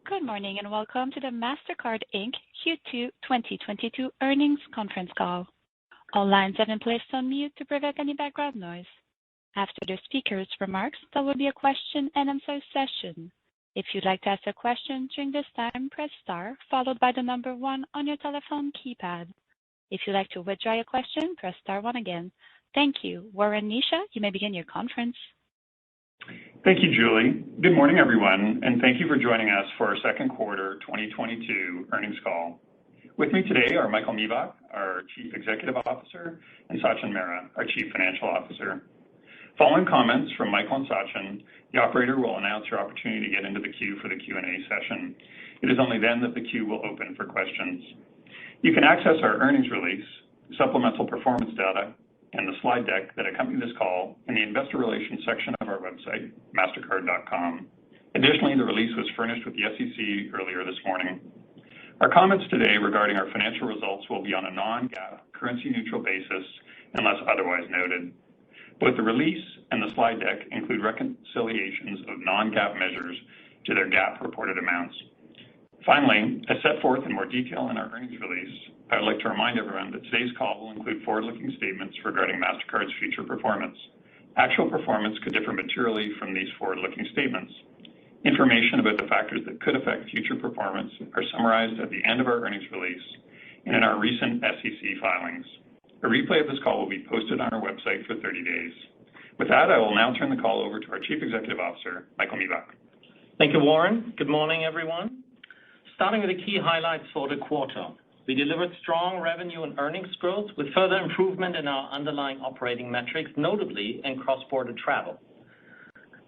Good morning and welcome to the Mastercard Inc. Q2 2022 earnings conference call. All lines have been placed on mute to prevent any background noise. After the speaker's remarks, there will be a question and answer session. If you'd like to ask a question during this time, press star followed by the number 1 on your telephone keypad. If you'd like to withdraw your question, press star 1 again. Thank you. Warren Kneeshaw, you may begin your conference. Thank you, Julie. Good morning, everyone, and thank you for joining us for our second quarter 2022 earnings call. With me today are Michael Miebach, our Chief Executive Officer, and Sachin Mehra, our Chief Financial Officer. Following comments from Michael and Sachin, the operator will announce your opportunity to get into the queue for the Q&A session. It is only then that the queue will open for questions. You can access our earnings release, supplemental performance data, and the slide deck that accompany this call in the investor relations section of our website, mastercard.com. Additionally, the release was furnished with the SEC earlier this morning. Our comments today regarding our financial results will be on a non-GAAP, currency-neutral basis unless otherwise noted. Both the release and the slide deck include reconciliations of non-GAAP measures to their GAAP reported amounts. Finally, as set forth in more detail in our earnings release, I would like to remind everyone that today's call will include forward-looking statements regarding Mastercard's future performance. Actual performance could differ materially from these forward-looking statements. Information about the factors that could affect future performance are summarized at the end of our earnings release and in our recent SEC filings. A replay of this call will be posted on our website for 30 days. With that, I will now turn the call over to our Chief Executive Officer, Michael Miebach. Thank you, Warren. Good morning, everyone. Starting with the key highlights for the quarter. We delivered strong revenue and earnings growth with further improvement in our underlying operating metrics, notably in cross-border travel.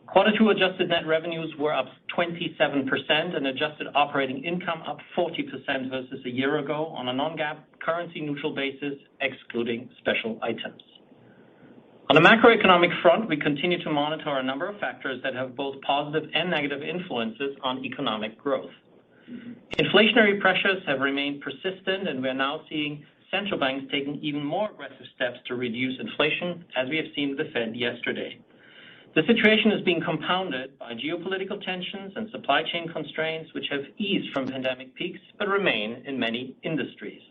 Quarter 2 adjusted net revenues were up 27% and adjusted operating income up 40% versus a year ago on a non-GAAP currency-neutral basis, excluding special items. On the macroeconomic front, we continue to monitor a number of factors that have both positive and negative influences on economic growth. Inflationary pressures have remained persistent, and we are now seeing central banks taking even more aggressive steps to reduce inflation, as we have seen with the Fed yesterday. The situation is being compounded by geopolitical tensions and supply chain constraints, which have eased from pandemic peaks but remain in many industries.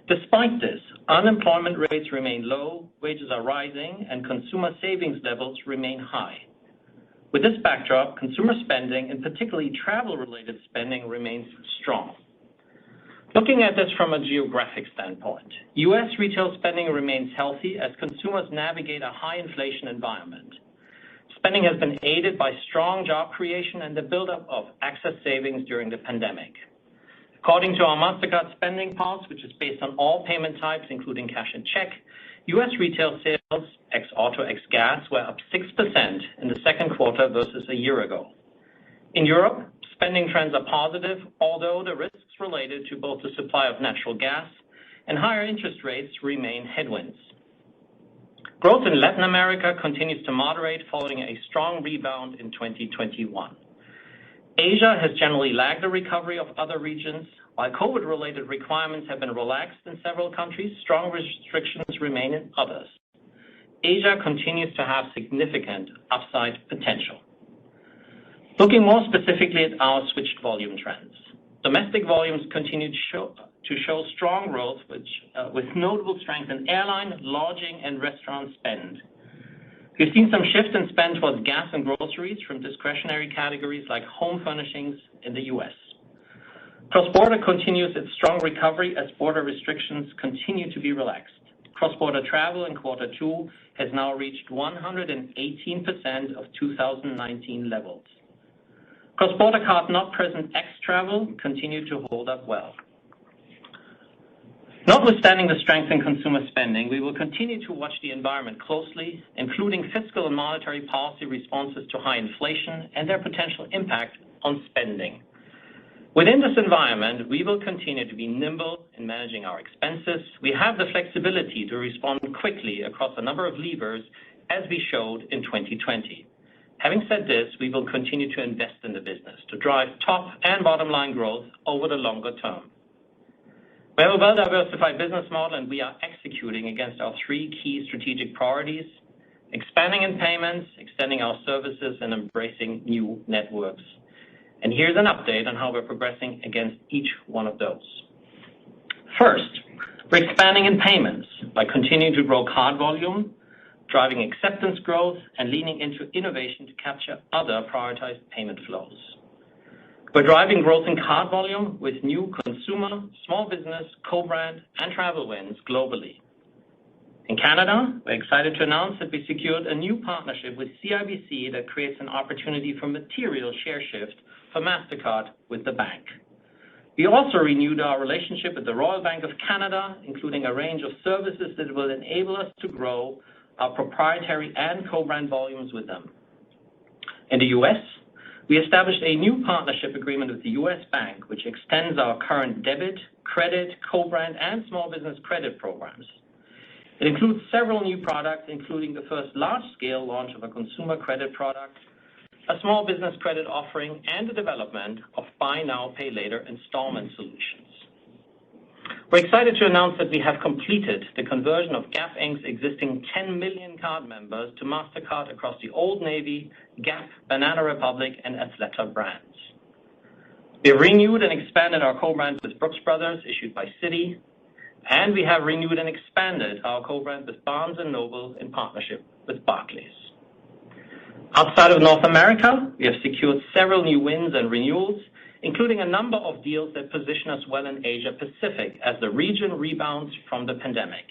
Despite this, unemployment rates remain low, wages are rising, and consumer savings levels remain high. With this backdrop, consumer spending, and particularly travel-related spending, remains strong. Looking at this from a geographic standpoint, U.S. retail spending remains healthy as consumers navigate a high inflation environment. Spending has been aided by strong job creation and the buildup of excess savings during the pandemic. According to our Mastercard Spending Pulse, which is based on all payment types, including cash and check, U.S. retail sales, ex-auto, ex-gas, were up 6% in the second quarter versus a year ago. In Europe, spending trends are positive, although the risks related to both the supply of natural gas and higher interest rates remain headwinds. Growth in Latin America continues to moderate following a strong rebound in 2021. Asia has generally lagged the recovery of other regions. While COVID-related requirements have been relaxed in several countries, strong restrictions remain in others. Asia continues to have significant upside potential. Looking more specifically at our switched volume trends. Domestic volumes continue to show strong growth, with notable strength in airline, lodging, and restaurant spend. We've seen some shift in spend towards gas and groceries from discretionary categories like home furnishings in the U.S. Cross-border continues its strong recovery as border restrictions continue to be relaxed. Cross-border travel in quarter 2 has now reached 118% of 2019 levels. Cross-border card not present ex-travel continue to hold up well. Notwithstanding the strength in consumer spending, we will continue to watch the environment closely, including fiscal and monetary policy responses to high inflation and their potential impact on spending. Within this environment, we will continue to be nimble in managing our expenses. We have the flexibility to respond quickly across a number of levers, as we showed in 2020. Having said this, we will continue to invest in the business to drive top and bottom line growth over the longer term. We have a well-diversified business model, and we are executing against our 3 key strategic priorities: expanding in payments, extending our services, and embracing new networks. And here's an update on how we're progressing against each one of those. First, we're expanding in payments by continuing to grow card volume, driving acceptance growth, and leaning into innovation to capture other prioritized payment flows. We're driving growth in card volume with new consumer, small business, co-brand, and travel wins globally. In Canada, we're excited to announce that we secured a new partnership with CIBC that creates an opportunity for material share shift for Mastercard with the bank. We also renewed our relationship with the Royal Bank of Canada, including a range of services that will enable us to grow our proprietary and co-brand volumes with them. In the U.S., we established a new partnership agreement with the U.S. Bank, which extends our current debit, credit, co-brand, and small business credit programs. It includes several new products, including the first large-scale launch of a consumer credit product, a small business credit offering, and the development of buy now, pay later installment solutions. We're excited to announce that we have completed the conversion of Gap Inc.'s existing 10 million card members to Mastercard across the Old Navy, Gap, Banana Republic, and Athleta brands. We have renewed and expanded our co-brands with Brooks Brothers, issued by Citi, and we have renewed and expanded our co-brand with Barnes & Noble in partnership with Barclays. Outside of North America, we have secured several new wins and renewals, including a number of deals that position us well in Asia Pacific as the region rebounds from the pandemic.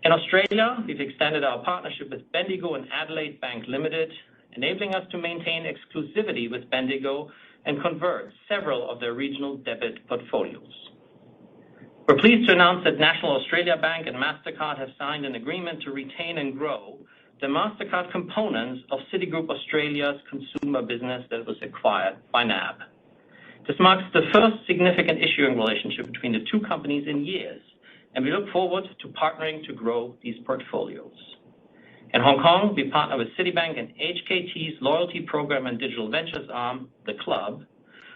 In Australia, we've extended our partnership with Bendigo and Adelaide Bank Limited, enabling us to maintain exclusivity with Bendigo and convert several of their regional debit portfolios. We're pleased to announce that National Australia Bank and Mastercard have signed an agreement to retain and grow the Mastercard components of Citigroup Australia's consumer business that was acquired by NAB. This marks the first significant issuing relationship between the two companies in years, and we look forward to partnering to grow these portfolios. In Hong Kong, we partner with Citibank and HKT's loyalty program and digital ventures arm, The Club,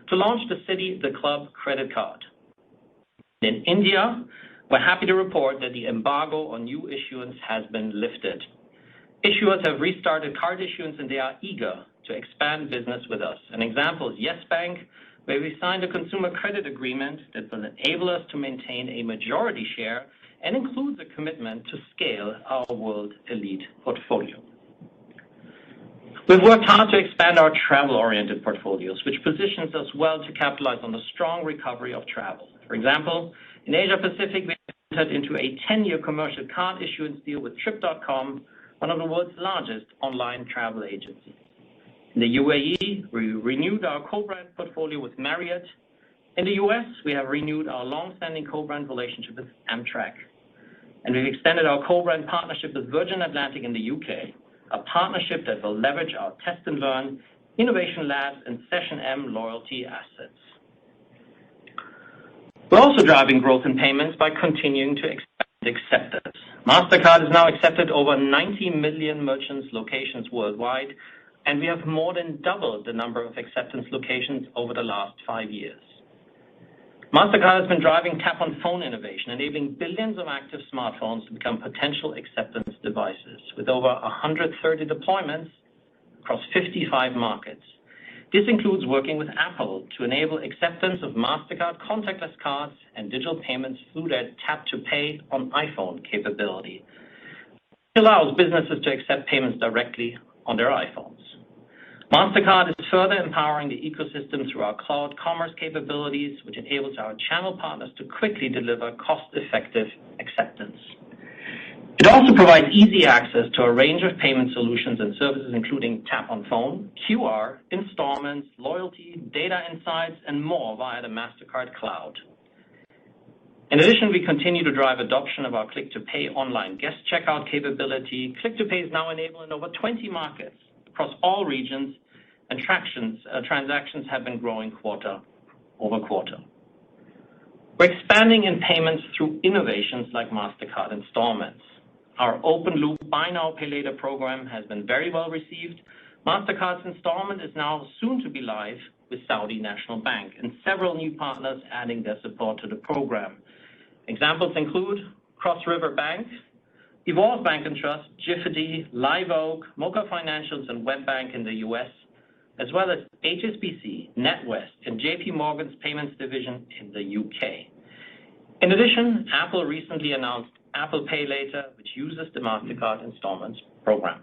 to launch the Citi The Club credit card. In India, we're happy to report that the embargo on new issuance has been lifted. Issuers have restarted card issuance and they are eager to expand business with us. An example is Yes Bank, where we signed a consumer credit agreement that will enable us to maintain a majority share and includes a commitment to scale our World Elite portfolio. We've worked hard to expand our travel-oriented portfolios, which positions us well to capitalize on the strong recovery of travel. For example, in Asia Pacific, we entered into a 10-year commercial card issuance deal with Trip.com, one of the world's largest online travel agencies. In the UAE, we renewed our co-brand portfolio with Marriott. In the US, we have renewed our long-standing co-brand relationship with Amtrak. And we've extended our co-brand partnership with Virgin Atlantic in the UK, a partnership that will leverage our test and learn, innovation labs, and Session M loyalty assets. We're also driving growth in payments by continuing to expand acceptance. Mastercard is now accepted over 90 million merchants' locations worldwide, and we have more than doubled the number of acceptance locations over the last 5 years. Mastercard has been driving tap-on-phone innovation, enabling billions of active smartphones to become potential acceptance devices, with over 130 deployments across 55 markets. This includes working with Apple to enable acceptance of Mastercard contactless cards and digital payments through their tap-to-pay on iPhone capability. It allows businesses to accept payments directly on their iPhones. Mastercard is further empowering the ecosystem through our cloud commerce capabilities, which enables our channel partners to quickly deliver cost-effective acceptance. It also provides easy access to a range of payment solutions and services, including Tap on Phone, QR, installments, loyalty, data insights, and more via the Mastercard Cloud. In addition, we continue to drive adoption of our Click-to-Pay online guest checkout capability. Click-to-Pay is now enabled in over 20 markets across all regions, and transactions have been growing quarter over quarter. We're expanding in payments through innovations like Mastercard Installments. Our open-loop Buy Now, Pay Later program has been very well received. Mastercard's installment is now soon to be live with Saudi National Bank, and several new partners adding their support to the program. Examples include Cross River Bank, Evolve Bank and Trust, Jiffity, Live Oak, Mocha Financials, and WebBank in the U.S., as well as HSBC, NatWest, and JP Morgan's payments division in the UK. In addition, Apple recently announced Apple Pay Later, which uses the Mastercard installments program.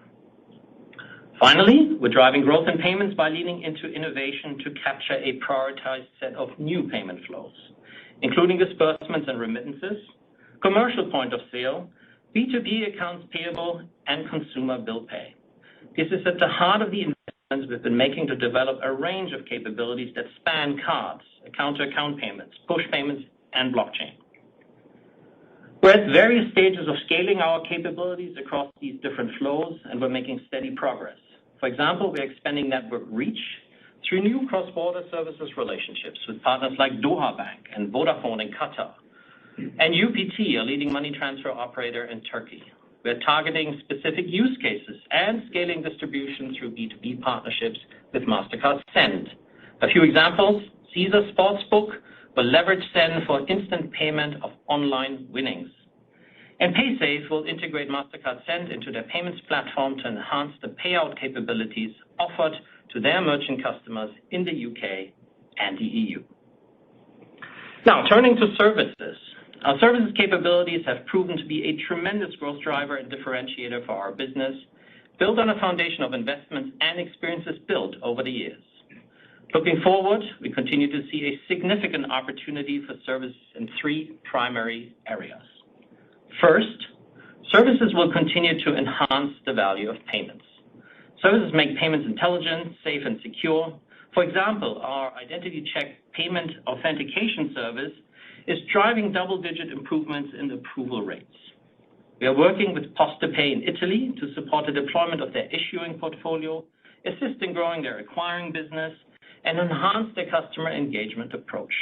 Finally, we're driving growth in payments by leaning into innovation to capture a prioritized set of new payment flows, including disbursements and remittances, commercial point of sale, B2B accounts payable, and consumer bill pay. This is at the heart of the investments we've been making to develop a range of capabilities that span cards, account-to-account payments, push payments, and blockchain. We're at various stages of scaling our capabilities across these different flows, and we're making steady progress. For example, we're expanding network reach through new cross-border services relationships with partners like Doha Bank and Vodafone in Qatar, and UPT, a leading money transfer operator in Turkey. We're targeting specific use cases and scaling distribution through B2B partnerships with Mastercard Send. A few examples: Caesars Sportsbook will leverage Send for instant payment of online winnings. And PaySafe will integrate Mastercard Send into their payments platform to enhance the payout capabilities offered to their merchant customers in the UK and the EU. Now, turning to services. Our services capabilities have proven to be a tremendous growth driver and differentiator for our business, built on a foundation of investments and experiences built over the years. Looking forward, we continue to see a significant opportunity for services in three primary areas. First, services will continue to enhance the value of payments. Services make payments intelligent, safe, and secure. For example, our identity check payment authentication service is driving double-digit improvements in approval rates. We are working with PostePay in Italy to support the deployment of their issuing portfolio, assist in growing their acquiring business, and enhance their customer engagement approach.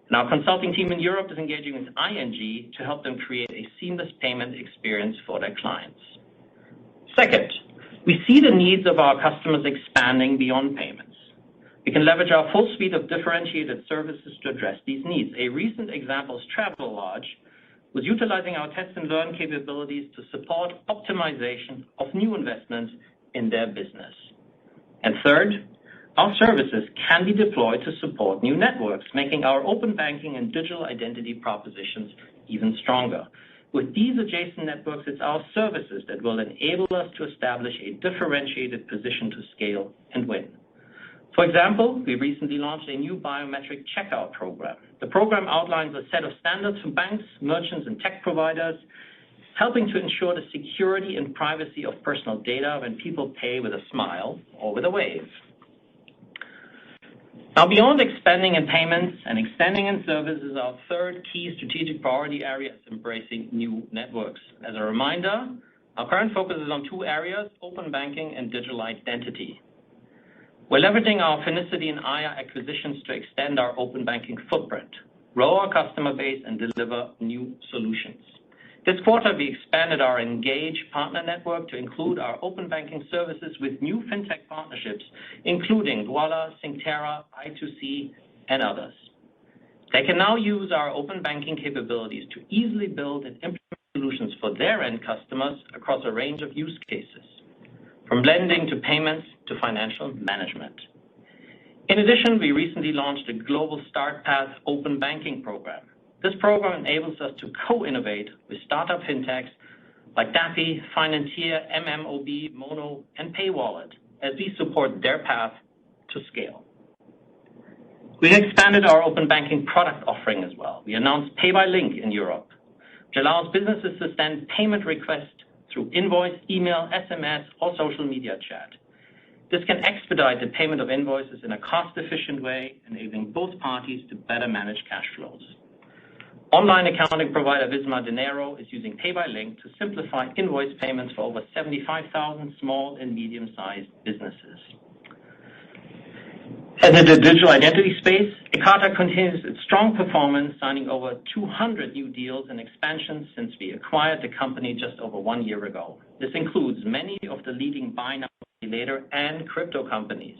And our consulting team in Europe is engaging with ING to help them create a seamless payment experience for their clients. Second, we see the needs of our customers expanding beyond payments. We can leverage our full suite of differentiated services to address these needs. A recent example is Travelodge was utilizing our test and learn capabilities to support optimization of new investments in their business. And third, our services can be deployed to support new networks, making our open banking and digital identity propositions even stronger. With these adjacent networks, it's our services that will enable us to establish a differentiated position to scale and win. For example, we recently launched a new biometric checkout program. The program outlines a set of standards for banks, merchants, and tech providers, helping to ensure the security and privacy of personal data when people pay with a smile or with a wave. Now, beyond expanding in payments and extending in services, our third key strategic priority area is embracing new networks. As a reminder, our current focus is on two areas: open banking and digital identity. We're leveraging our Finicity and Aya acquisitions to extend our open banking footprint, grow our customer base, and deliver new solutions. This quarter, we expanded our Engage partner network to include our open banking services with new fintech partnerships, including Dwolla, Synctera, I2C, and others. They can now use our open banking capabilities to easily build and implement solutions for their end customers across a range of use cases, from lending to payments to financial management. In addition, we recently launched a global Start Path open banking program. This program enables us to co-innovate with startup fintechs like Daffy, Finantier, MMOB, Mono, and PayWallet as we support their path to scale. We expanded our open banking product offering as well. We announced Pay by Link in Europe, which allows businesses to send payment requests through invoice, email, SMS, or social media chat. This can expedite the payment of invoices in a cost-efficient way, enabling both parties to better manage cash flows. Online accounting provider Visma Dinero is using Pay by Link to simplify invoice payments for over 75,000 small and medium-sized businesses. And in the digital identity space, Ekata continues its strong performance, signing over 200 new deals and expansions since we acquired the company just over 1 year ago. This includes many of the leading buy now, pay later and crypto companies.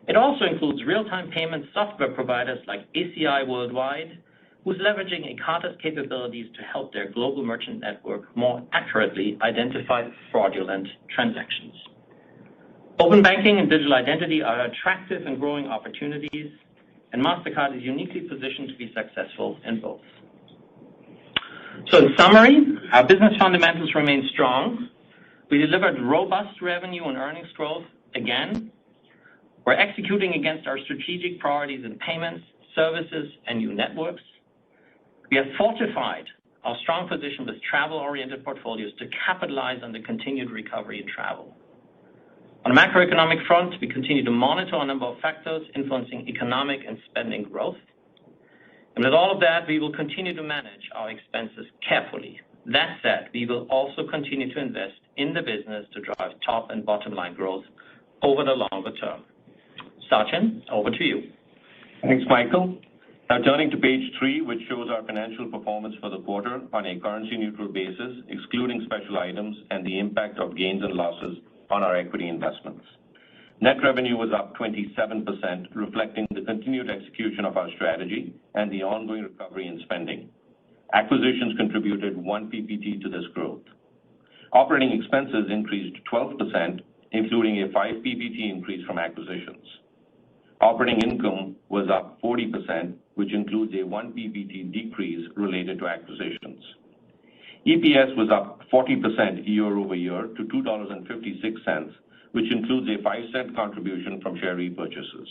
It also includes real-time payment software providers like ACI Worldwide, who's leveraging Ekata's capabilities to help their global merchant network more accurately identify fraudulent transactions. Open banking and digital identity are attractive and growing opportunities, and Mastercard is uniquely positioned to be successful in both. So in summary, our business fundamentals remain strong. We delivered robust revenue and earnings growth again. We're executing against our strategic priorities in payments, services, and new networks. We have fortified our strong position with travel-oriented portfolios to capitalize on the continued recovery in travel. On the macroeconomic front, we continue to monitor a number of factors influencing economic and spending growth. And with all of that, we will continue to manage our expenses carefully. That said, we will also continue to invest in the business to drive top and bottom line growth over the longer term. Sachin, over to you. Thanks, Michael. Now turning to page 3, which shows our financial performance for the quarter on a currency-neutral basis, excluding special items and the impact of gains and losses on our equity investments. Net revenue was up 27%, reflecting the continued execution of our strategy and the ongoing recovery in spending. Acquisitions contributed 1 PPT to this growth. Operating expenses increased 12%, including a 5 PPT increase from acquisitions. Operating income was up 40%, which includes a 1 PPT decrease related to acquisitions. EPS was up 40% year over year to $2.56, which includes a 5-cent contribution from share repurchases.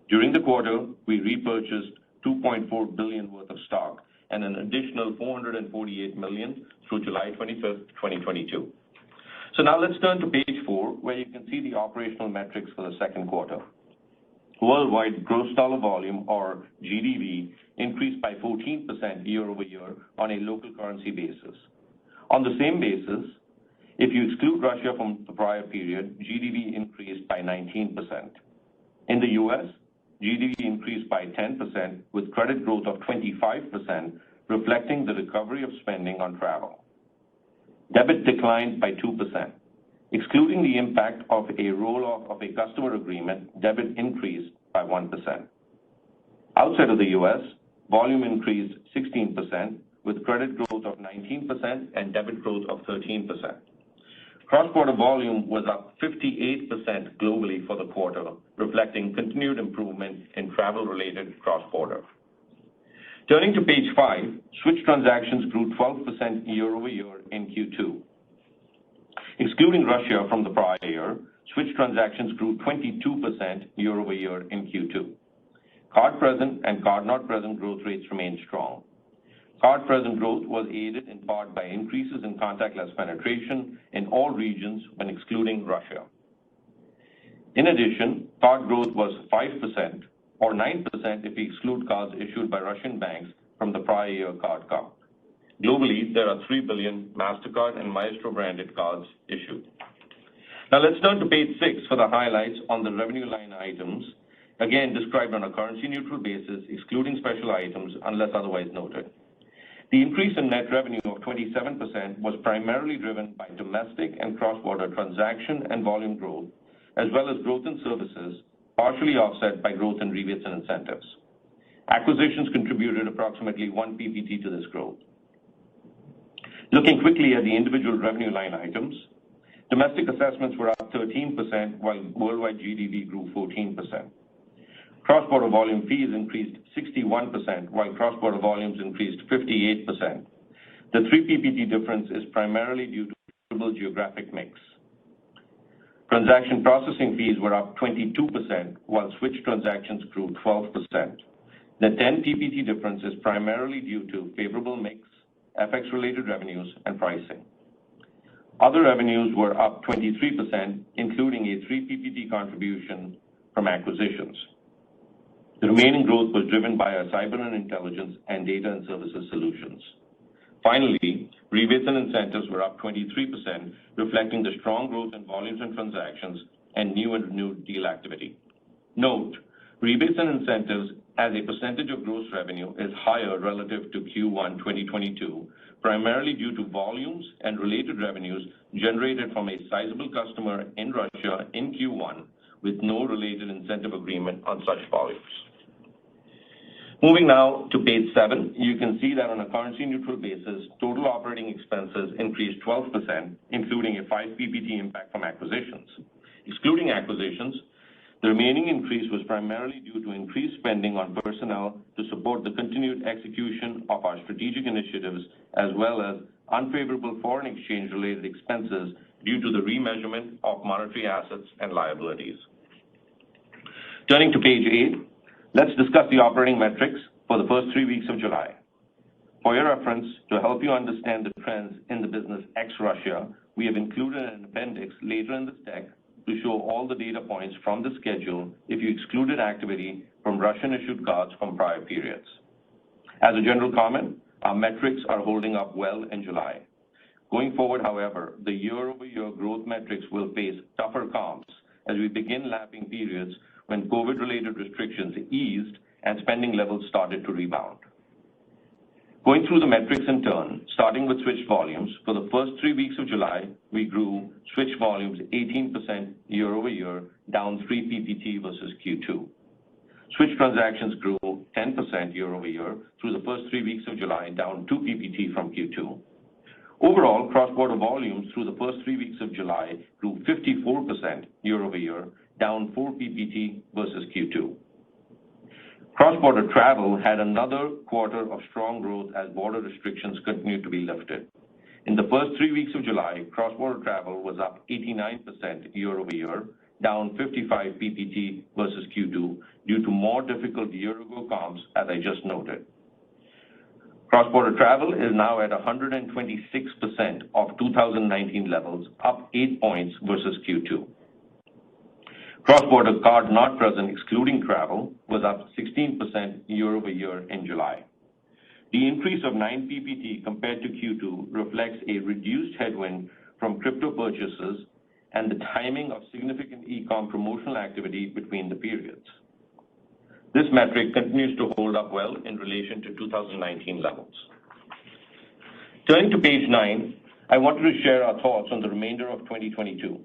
During the quarter, we repurchased $2.4 billion worth of stock and an additional $448 million through July 25th, 2022. So now let's turn to page 4, where you can see the operational metrics for the second quarter. Worldwide gross dollar volume, or GDV, increased by 14% year over year on a local currency basis. On the same basis, if you exclude Russia from the prior period, GDV increased by 19%. In the U.S., GDV increased by 10%, with credit growth of 25%, reflecting the recovery of spending on travel. Debit declined by 2%. Excluding the impact of a roll-off of a customer agreement, debit increased by 1%. Outside of the U.S., volume increased 16%, with credit growth of 19% and debit growth of 13%. Cross-border volume was up 58% globally for the quarter, reflecting continued improvement in travel-related cross-border. Turning to page 5, switch transactions grew 12% year over year in Q2. Excluding Russia from the prior year, switch transactions grew 22% year over year in Q2. Card present and card not present growth rates remained strong. Card present growth was aided in part by increases in contactless penetration in all regions when excluding Russia. In addition, card growth was 5%, or 9% if we exclude cards issued by Russian banks from the prior year card count. Globally, there are 3 billion Mastercard and Maestro branded cards issued. Now let's turn to page 6 for the highlights on the revenue line items, again described on a currency-neutral basis, excluding special items unless otherwise noted. The increase in net revenue of 27% was primarily driven by domestic and cross-border transaction and volume growth, as well as growth in services, partially offset by growth in rebates and incentives. Acquisitions contributed approximately 1 PPT to this growth. Looking quickly at the individual revenue line items, domestic assessments were up 13%, while worldwide GDV grew 14%. Cross-border volume fees increased 61%, while cross-border volumes increased 58%. The 3 PPT difference is primarily due to favorable geographic mix. Transaction processing fees were up 22%, while switch transactions grew 12%. The 10 PPT difference is primarily due to favorable mix, FX-related revenues, and pricing. Other revenues were up 23%, including a 3 PPT contribution from acquisitions. The remaining growth was driven by our cyber and intelligence and data and services solutions. Finally, rebates and incentives were up 23%, reflecting the strong growth in volumes and transactions and new and renewed deal activity. Note, rebates and incentives as a percentage of gross revenue is higher relative to Q1 2022, primarily due to volumes and related revenues generated from a sizable customer in Russia in Q1 with no related incentive agreement on such volumes. Moving now to page 7, you can see that on a currency-neutral basis, total operating expenses increased 12%, including a 5 PPT impact from acquisitions. Excluding acquisitions, the remaining increase was primarily due to increased spending on personnel to support the continued execution of our strategic initiatives, as well as unfavorable foreign exchange-related expenses due to the remeasurement of monetary assets and liabilities. Turning to page 8, let's discuss the operating metrics for the first 3 weeks of July. For your reference, to help you understand the trends in the business ex-Russia, we have included an appendix later in this deck to show all the data points from the schedule if you excluded activity from Russian-issued cards from prior periods. As a general comment, our metrics are holding up well in July. Going forward, however, the year-over-year growth metrics will face tougher comps as we begin lapping periods when COVID-related restrictions eased and spending levels started to rebound. Going through the metrics in turn, starting with switch volumes, for the first 3 weeks of July, we grew switch volumes 18% year-over-year, down 3 PPT versus Q2. Switch transactions grew 10% year-over-year through the first 3 weeks of July, down 2 PPT from Q2. Overall, cross-border volumes through the first 3 weeks of July grew 54% year-over-year, down 4 PPT versus Q2. Cross-border travel had another quarter of strong growth as border restrictions continued to be lifted. In the first 3 weeks of July, cross-border travel was up 89% year-over-year, down 55 PPT versus Q2 due to more difficult year-ago comps, as I just noted. Cross-border travel is now at 126% of 2019 levels, up 8 points versus Q2. Cross-border card not present excluding travel was up 16% year-over-year in July. The increase of 9 PPT compared to Q2 reflects a reduced headwind from crypto purchases and the timing of significant e-com promotional activity between the periods. This metric continues to hold up well in relation to 2019 levels. Turning to page 9, I wanted to share our thoughts on the remainder of 2022.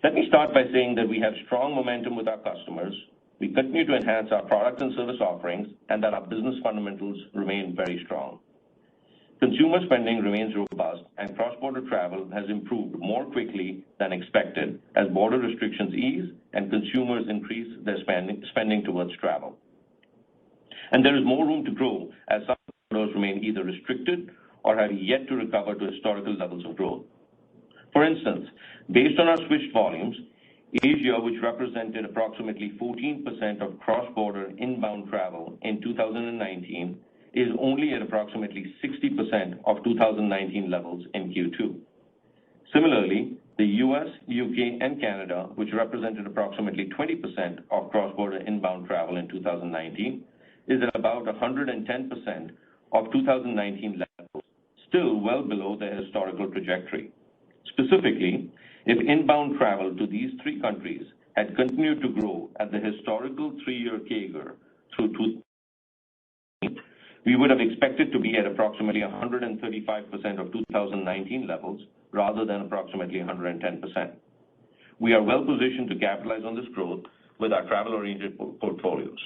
Let me start by saying that we have strong momentum with our customers, we continue to enhance our product and service offerings, and that our business fundamentals remain very strong. Consumer spending remains robust, and cross-border travel has improved more quickly than expected as border restrictions ease and consumers increase their spending towards travel. And there is more room to grow as some corridors remain either restricted or have yet to recover to historical levels of growth. For instance, based on our switched volumes, Asia, which represented approximately 14% of cross-border inbound travel in 2019, is only at approximately 60% of 2019 levels in Q2. Similarly, the US, UK, and Canada, which represented approximately 20% of cross-border inbound travel in 2019, is at about 110% of 2019 levels, still well below their historical trajectory. Specifically, if inbound travel to these three countries had continued to grow at the historical 3-year CAGR through 2020, we would have expected to be at approximately 135% of 2019 levels rather than approximately 110%. We are well positioned to capitalize on this growth with our travel-oriented portfolios.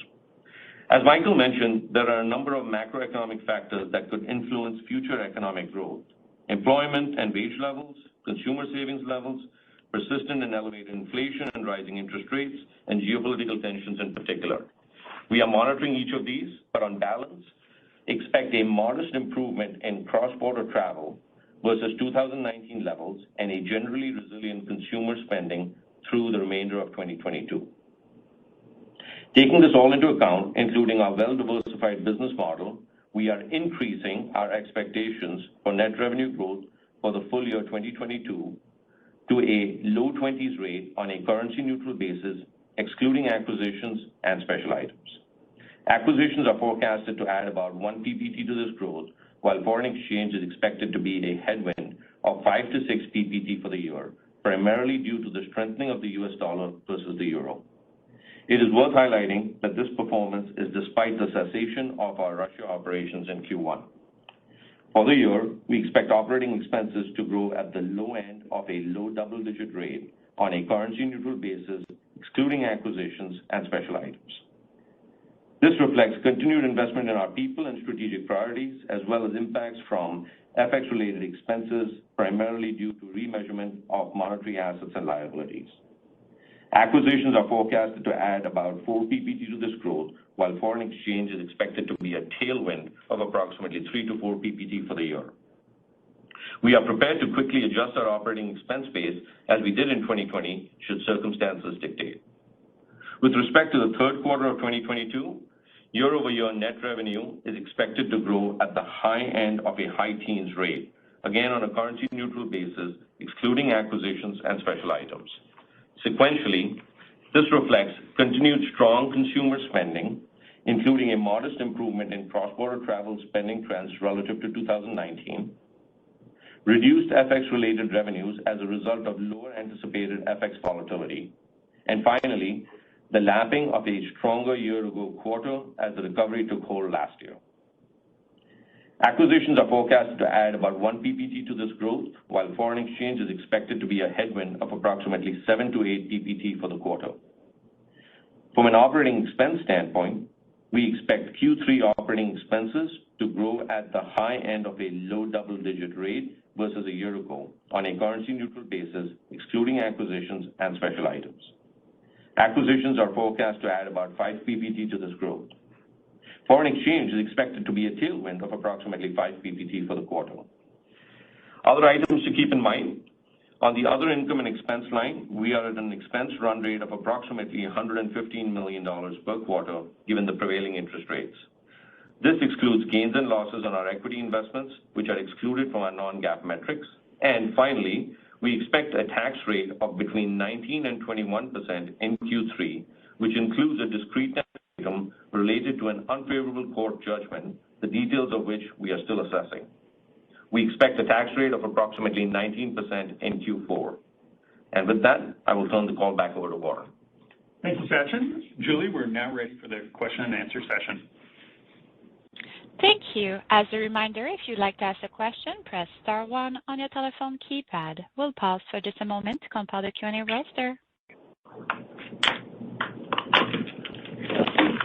As Michael mentioned, there are a number of macroeconomic factors that could influence future economic growth. Employment and wage levels, consumer savings levels, persistent and elevated inflation and rising interest rates, and geopolitical tensions in particular. We are monitoring each of these, but on balance, expect a modest improvement in cross-border travel versus 2019 levels and a generally resilient consumer spending through the remainder of 2022. Taking this all into account, including our well-diversified business model, we are increasing our expectations for net revenue growth for the full year 2022 to a low 20s rate on a currency-neutral basis, excluding acquisitions and special items. Acquisitions are forecasted to add about 1 PPT to this growth, while foreign exchange is expected to be a headwind of 5 to 6 PPT for the year, primarily due to the strengthening of the US dollar versus the euro. It is worth highlighting that this performance is despite the cessation of our Russia operations in Q1. For the year, we expect operating expenses to grow at the low end of a low double-digit rate on a currency-neutral basis, excluding acquisitions and special items. This reflects continued investment in our people and strategic priorities, as well as impacts from FX-related expenses, primarily due to remeasurement of monetary assets and liabilities. Acquisitions are forecasted to add about 4 PPT to this growth, while foreign exchange is expected to be a tailwind of approximately 3 to 4 PPT for the year. We are prepared to quickly adjust our operating expense base as we did in 2020 should circumstances dictate. With respect to the third quarter of 2022, year-over-year net revenue is expected to grow at the high end of a high teens rate, again on a currency neutral basis, excluding acquisitions and special items. Sequentially, this reflects continued strong consumer spending, including a modest improvement in cross-border travel spending trends relative to 2019, reduced FX-related revenues as a result of lower anticipated FX volatility, and finally, the lapping of a stronger year-ago quarter as the recovery took hold last year. Acquisitions are forecasted to add about 1 PPT to this growth, while foreign exchange is expected to be a headwind of approximately 7 to 8 PPT for the quarter. From an operating expense standpoint, we expect Q3 operating expenses to grow at the high end of a low double-digit rate versus a year ago on a currency-neutral basis, excluding acquisitions and special items. Acquisitions are forecast to add about 5 PPT to this growth. Foreign exchange is expected to be a tailwind of approximately 5 PPT for the quarter. Other items to keep in mind, on the other income and expense line, we are at an expense run rate of approximately $115 million per quarter given the prevailing interest rates. This excludes gains and losses on our equity investments, which are excluded from our non-GAAP metrics. And finally, we expect a tax rate of between 19 and 21% in Q3, which includes a discrete item related to an unfavorable court judgment, the details of which we are still assessing. We expect a tax rate of approximately 19% in Q4. And with that, I will turn the call back over to Warren. Thank you, Sachin. Julie, we're now ready for the question and answer session. Thank you. As a reminder, if you'd like to ask a question, press star one on your telephone keypad. We'll pause for just a moment to compile the Q&A roster.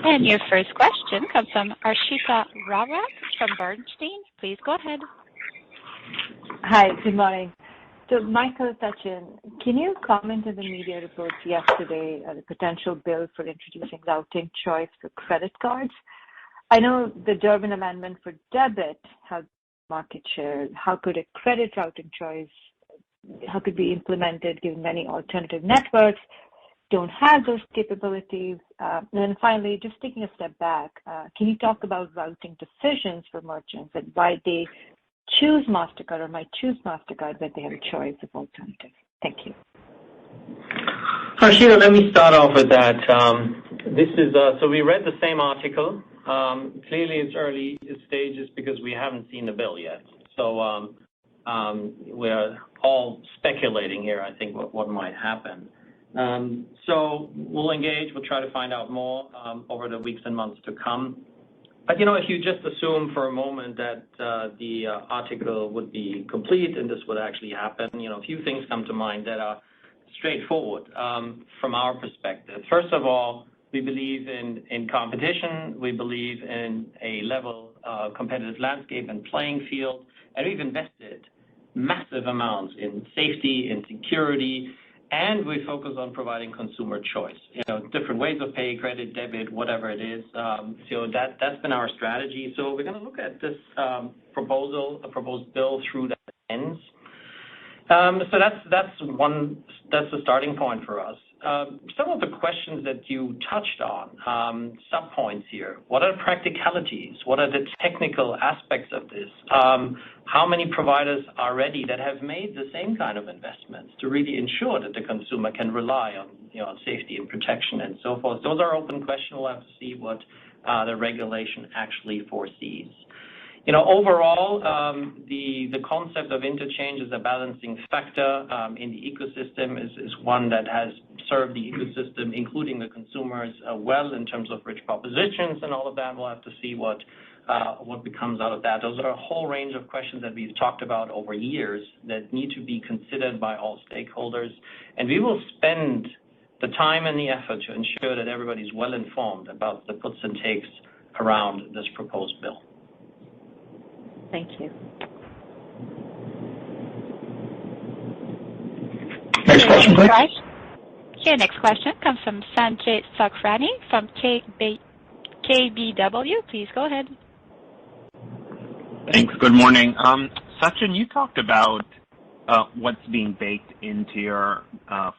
And your first question comes from Arshita Rawat from Bernstein. Please go ahead. Hi, good morning. So Michael, Sachin, can you comment on the media reports yesterday on the potential bill for introducing routing choice for credit cards? I know the Durbin Amendment for debit has market share. How could a credit routing choice, how could be implemented given many alternative networks don't have those capabilities? And then finally, just taking a step back, can you talk about routing decisions for merchants and why they choose Mastercard or might choose Mastercard when they have a choice of alternatives? Thank you. Harshita, let me start off with that. So we read the same article. Clearly, it's early stages because we haven't seen the bill yet. So we're all speculating here, I think, what might happen. So we'll engage. We'll try to find out more over the weeks and months to come. But, if you just assume for a moment that the article would be complete and this would actually happen, a few things come to mind that are straightforward from our perspective. First of all, we believe in competition. We believe in a level competitive landscape and playing field. And we've invested massive amounts in safety, in security, and we focus on providing consumer choice. Different ways of pay, credit, debit, whatever it is. So that's been our strategy. So we're going to look at this proposed bill through that lens. So that's the starting point for us. Some of the questions that you touched on, sub-points here. What are the practicalities? What are the technical aspects of this? How many providers are ready that have made the same kind of investments to really ensure that the consumer can rely on, safety and protection and so forth? Those are open questions. We'll have to see what the regulation actually foresees. Overall, the concept of interchange as a balancing factor in the ecosystem is one that has served the ecosystem, including the consumers, well in terms of rich propositions and all of that. We'll have to see what becomes out of that. Those are a whole range of questions that we've talked about over years that need to be considered by all stakeholders. And we will spend the time and the effort to ensure that everybody's well informed about the puts and takes around this proposed bill. Thank you. Next question, please. Your next question comes from Sanjay Sakhrani from KBW. Please go ahead. Thanks. Good morning. Sachin, you talked about what's being baked into your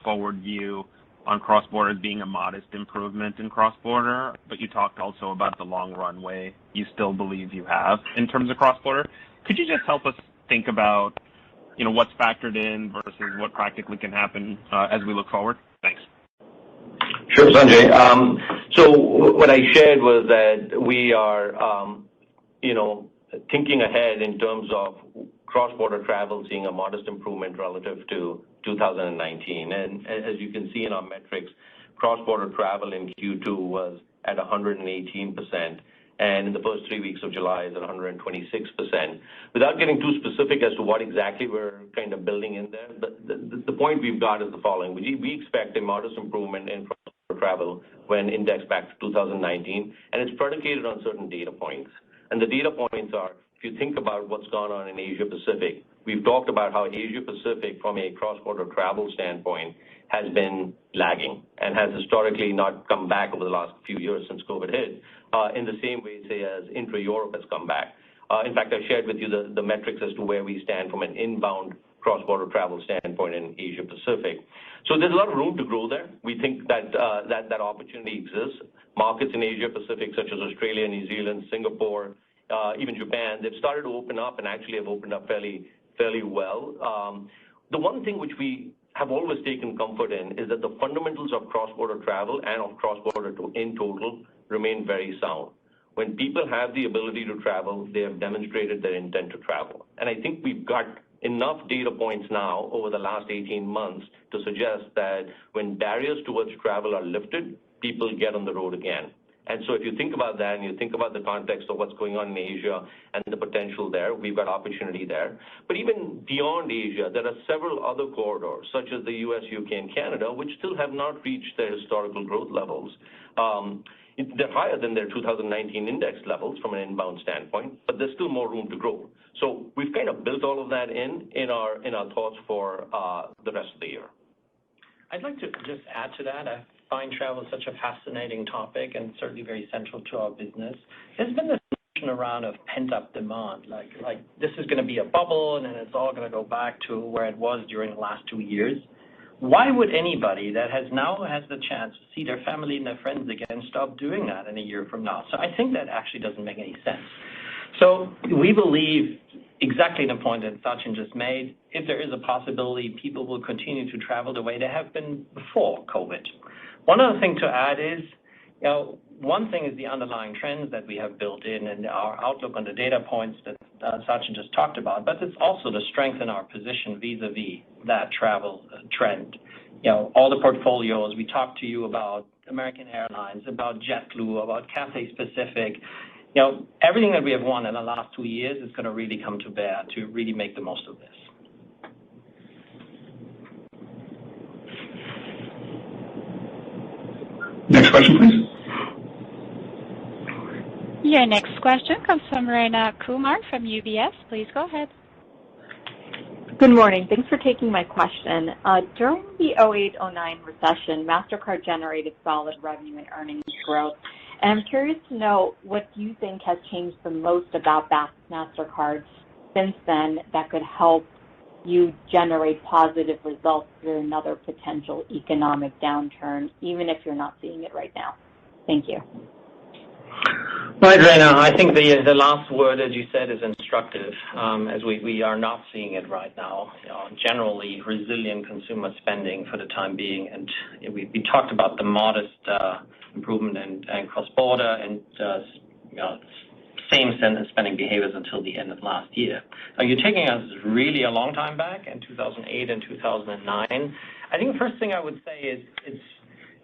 forward view on cross-border being a modest improvement in cross-border, but you talked also about the long runway you still believe you have in terms of cross-border. Could you just help us think about, what's factored in versus what practically can happen as we look forward? Thanks. Sure, Sanjay. So what I shared was that we are, thinking ahead in terms of cross-border travel seeing a modest improvement relative to 2019. And as you can see in our metrics, cross-border travel in Q2 was at 118%, and in the first 3 weeks of July is at 126%. Without getting too specific as to what exactly we're kind of building in there, the point we've got is the following. We expect a modest improvement in cross-border travel when indexed back to 2019, and it's predicated on certain data points. And the data points are, if you think about what's gone on in Asia Pacific, we've talked about how Asia Pacific, from a cross-border travel standpoint, has been lagging and has historically not come back over the last few years since COVID hit, in the same way, say, as intra-Europe has come back. In fact, I shared with you the metrics as to where we stand from an inbound cross-border travel standpoint in Asia Pacific. So there's a lot of room to grow there. We think that that opportunity exists. Markets in Asia Pacific, such as Australia, New Zealand, Singapore, even Japan, they've started to open up and actually have opened up fairly well. The one thing which we have always taken comfort in is that the fundamentals of cross-border travel and of cross-border in total remain very sound. When people have the ability to travel, they have demonstrated their intent to travel. And I think we've got enough data points now over the last 18 months to suggest that when barriers towards travel are lifted, people get on the road again. And so if you think about that and you think about the context of what's going on in Asia and the potential there, we've got opportunity there. But even beyond Asia, there are several other corridors, such as the US, UK, and Canada, which still have not reached their historical growth levels. They're higher than their 2019 index levels from an inbound standpoint, but there's still more room to grow. So we've kind of built all of that in our thoughts for the rest of the year. I'd like to just add to that. I find travel such a fascinating topic and certainly very central to our business. There's been this notion around of pent-up demand, like this is going to be a bubble and then it's all going to go back to where it was during the last 2 years. Why would anybody that has the chance to see their family and their friends again stop doing that in a year from now? So I think that actually doesn't make any sense. So we believe exactly the point that Sachin just made. If there is a possibility, people will continue to travel the way they have been before COVID. One other thing to add is, one thing is the underlying trends that we have built in and our outlook on the data points that Sachin just talked about, but it's also the strength in our position vis-a-vis that travel trend. All the portfolios, we talked to you about American Airlines, about JetBlue, about Cathay Pacific. Everything that we have won in the last 2 years is going to really come to bear to really make the most of this. Next question, please. Your next question comes from Rayna Kumar from UBS. Please go ahead. Good morning. Thanks for taking my question. During the 2008-09 recession, Mastercard generated solid revenue and earnings growth. And I'm curious to know what you think has changed the most about Mastercard since then that could help you generate positive results through another potential economic downturn, even if you're not seeing it right now. Thank you. Right, Rayna. I think the last word, as you said, is instructive, as we are not seeing it right now. Generally, resilient consumer spending for the time being, and we talked about the modest improvement in cross-border and same spending behaviors until the end of last year. Now, you're taking us really a long time back in 2008 and 2009. I think the first thing I would say is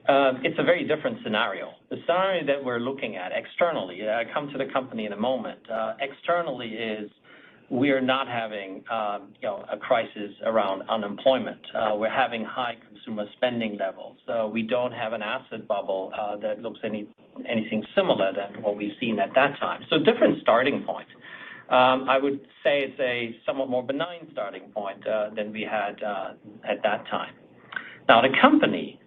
it's a very different scenario. The scenario that we're looking at externally, I come to the company in a moment, externally is we're not having a crisis around unemployment. We're having high consumer spending levels. We don't have an asset bubble that looks anything similar than what we've seen at that time. So different starting point. I would say it's a somewhat more benign starting point than we had at that time. Now, the company